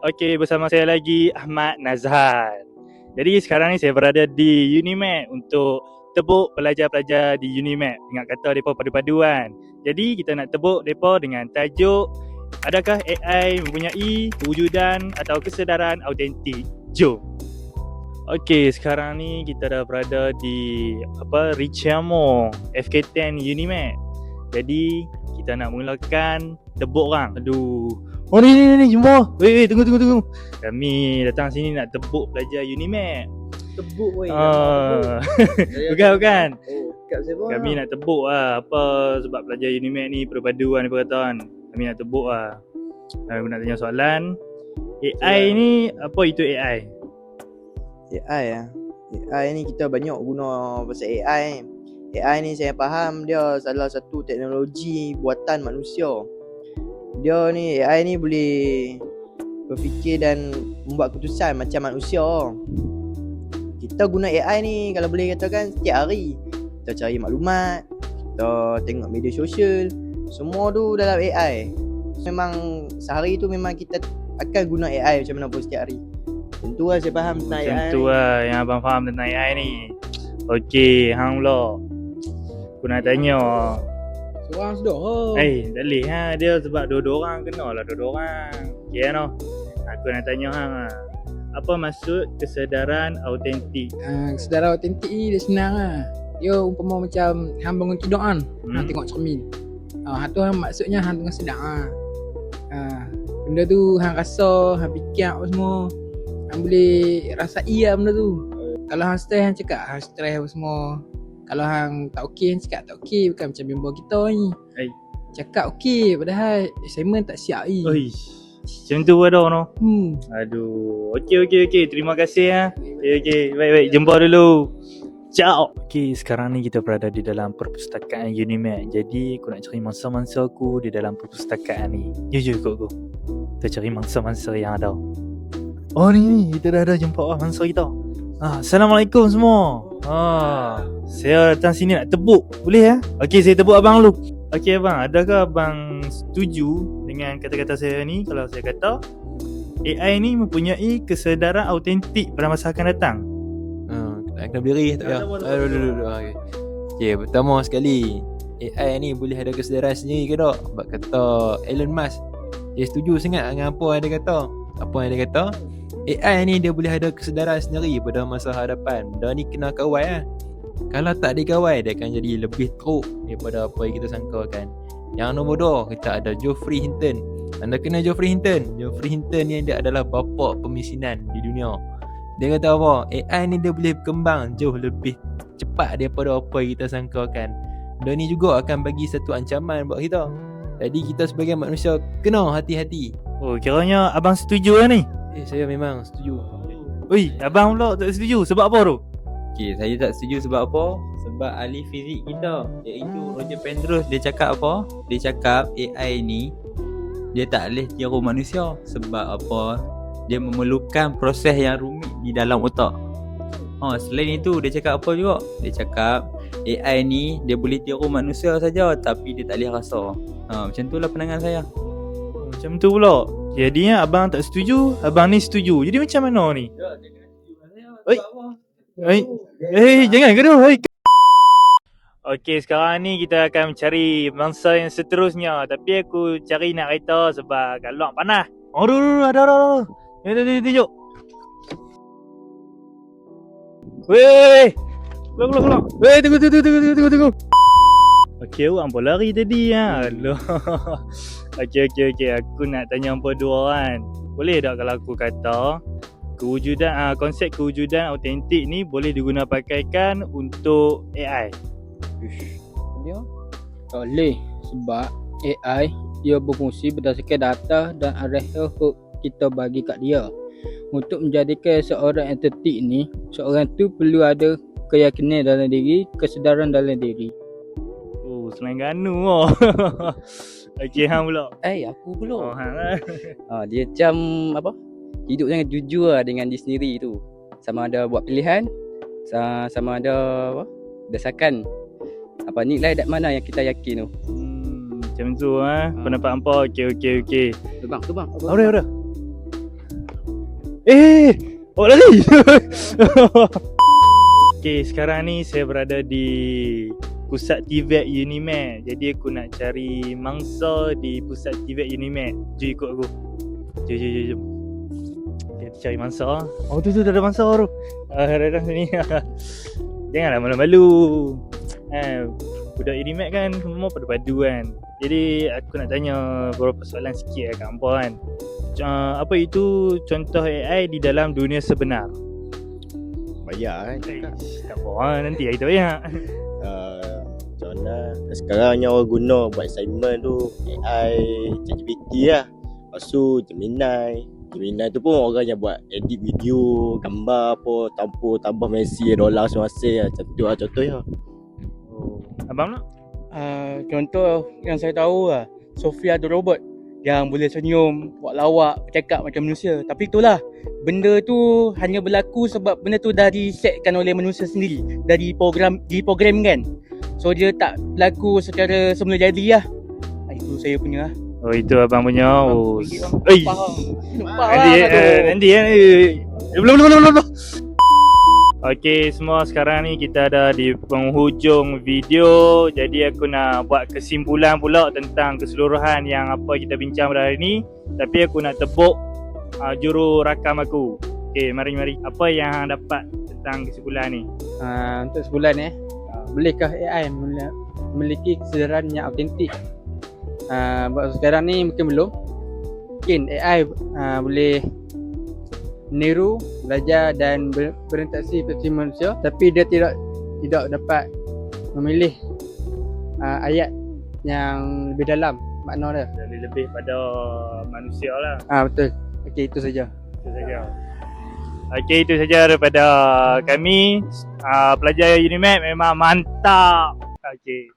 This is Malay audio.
Okey, bersama saya lagi Ahmad Nazhan. Jadi sekarang ni saya berada di UniMed untuk tebuk pelajar-pelajar di UniMed. Ingat kata mereka padu-padu kan. Jadi kita nak tebuk mereka dengan tajuk, adakah AI mempunyai kewujudan atau kesedaran autentik? Jom. Okey, sekarang ni kita dah berada di Richiamo FK10 UniMed. Jadi kita nak mulakan tebuk orang. Aduh. Oh ni jumpa. Weh tunggu. Kami datang sini nak tebuk pelajar UniMed. Tebuk weh. Bukan. Oh, kat siapa? Kami nak tebuk lah. Sebab pelajar UniMed ni perpaduan ni kata kan. Kami nak tebuk lah. Aku nak tanya soalan. AI ni apa itu AI? AI lah. AI ni kita banyak guna pasal AI. AI ni saya faham dia salah satu teknologi buatan manusia. Dia ni AI ni boleh berfikir dan membuat keputusan macam manusia. Kita guna AI ni kalau boleh katakan setiap hari. Kita cari maklumat, kita tengok media sosial, semua tu dalam AI. Memang sehari tu memang kita akan guna AI macam mana pun setiap hari. Tentu lah saya faham tentang AI. Macam tu lah yang abang faham tentang AI ni. Okey, hang pula. Aku nak tanya. Seorang sudah. Tak boleh dia sebab dua-dua orang kenalah dua-dua orang. Okey kan? Aku nak tanya hang lah. Apa maksud kesedaran autentik? Kesedaran autentik ni dia senang lah. Dia umpama macam hang bangun tidur kan, hang tengok cermin. Tu hang maksudnya hang tengah sedar lah. Benda tu hang rasa, hang fikir apa semua, hang boleh rasai lah benda tu. Kalau hang stres, hang cakap hang stres apa semua. Kalau hang tak okey, hang cakap tak okey. Bukan macam member kita ni cakap okey padahal assignment tak siap ni. Macam tu ada no. Aduh. Okey. Terima kasih ya. Okey. Baik. Jumpa dulu. Ciao. Okey, sekarang ni kita berada di dalam perpustakaan UniMed. Jadi aku nak cari mangsa-mangsa aku di dalam perpustakaan ni. Jom ikut aku. Kita cari mangsa-mangsa yang ada. Oh ni kita dah ada jumpa mangsa kita. Assalamualaikum semua. Saya datang sini nak tebuk. Boleh ya? Okey, saya tebuk abang dulu. Okey abang, adakah abang setuju dengan kata-kata saya ni kalau saya kata AI ni mempunyai kesedaran autentik pada masa akan datang? Kena berdiri tak payah. Okay, pertama sekali, AI ni boleh ada kesedaran sendiri ke tak? Sebab kata Elon Musk, dia setuju sangat dengan apa yang dia kata. AI ni dia boleh ada kesedaran sendiri pada masa hadapan. Benda ni kena kawal lah. Kalau tak dikawal, dia akan jadi lebih teruk daripada apa yang kita sangkakan. Yang nombor 2, kita ada Geoffrey Hinton. Anda kenal Geoffrey Hinton? Geoffrey Hinton ni dia adalah bapa pemisinan di dunia. Dia kata apa? AI ni dia boleh berkembang jauh lebih cepat daripada apa yang kita sangkakan. Benda ni juga akan bagi satu ancaman buat kita. Jadi kita sebagai manusia kena hati-hati. Oh, kiranya abang setuju lah ni? Saya memang setuju. Abang pula tak setuju. Sebab apa tu? Okay, saya tak setuju sebab apa? Sebab ahli fizik kita, iaitu Roger Penrose, dia cakap apa? Dia cakap AI ni dia tak boleh tiru manusia. Sebab apa? Dia memerlukan proses yang rumit di dalam otak. Selain itu dia cakap apa juga? Dia cakap AI ni dia boleh tiru manusia saja tapi dia tak boleh rasa. Macam itulah pandangan saya. Macam tu pula. Jadinya abang tak setuju, abang ni setuju. Jadi macam mana ni? Jangan gaduh. Okey, sekarang ni kita akan mencari mangsa yang seterusnya. Tapi aku cari nak kereta sebab kat luar panas. Ada. Tunjuk. Weh. Keluar. Weh, tunggu. Okey, awak apa lari tadi ya? Alah. Okey. Aku nak tanya hampa dua kan. Boleh tak kalau aku kata konsep kewujudan autentik ni boleh diguna-pakaikan untuk AI? Dia boleh sebab AI dia berfungsi berdasarkan data dan arah kita bagi kat dia. Untuk menjadikan seorang entiti ni, seorang tu perlu ada keyakinan dalam diri, kesedaran dalam diri. Selain ganu Okey, hang pula. Aku pula. Hang. Dia macam apa? Hidup jangan jujur lah dengan diri sendiri tu. Sama ada buat pilihan, sama ada apa? Berdasarkan nilai dat mana yang kita yakin tu. Macam tu pendapat hampa. Okey. Tu bang. Udah. Oh lari. Okay, sekarang ni saya berada di pusat TVET Unimed. Jadi aku nak cari mangsa di pusat TVET Unimed. Jom ikut aku. Jom. Kita cari mangsa. Oh tu ada mangsa tu. Datang sini. Janganlah malu-malu. Budak Unimed kan semua padu-padu kan. Jadi aku nak tanya beberapa soalan sikit kat hampa kan. Apa itu contoh AI di dalam dunia sebenar? Banyak kan. Tak apa, nanti kita banyak. Macam mana sekarang yang orang guna buat assignment tu AI, ChatGPT lah. Lepas tu Gemini tu pun orang yang buat edit video, gambar apa, tambah Messi, dolar semasa lah. Macam tu lah contohnya. Abang nak? Contoh yang saya tahu lah, Sophia the robot yang boleh senyum, buat lawak, bercakap macam manusia. Tapi itulah, benda tu hanya berlaku sebab benda tu dah disetkan oleh manusia sendiri, dah diprogramkan. So dia tak berlaku secara semula jadi lah. Itu saya punya lah. Oh itu abang punya. Oh. Nampak Nanti belum. Okey, semua sekarang ni kita ada di penghujung video. Jadi aku nak buat kesimpulan pula tentang keseluruhan yang apa kita bincang pada hari ni. Tapi aku nak tepuk juru rakam aku. Okey, mari. Apa yang dapat tentang kesimpulan ni? Untuk sebulan bolehkah AI memiliki kesedaran yang autentik? Buat sekarang ni mungkin belum. Mungkin AI boleh meniru, belajar dan berinteraksi seperti manusia, tapi dia tidak dapat memilih ayat yang lebih dalam makna dia. Jadi lebih pada manusia lah. Betul. Okey, itu saja. Okey, itu saja daripada kami. Pelajar Unimed memang mantap. Okey.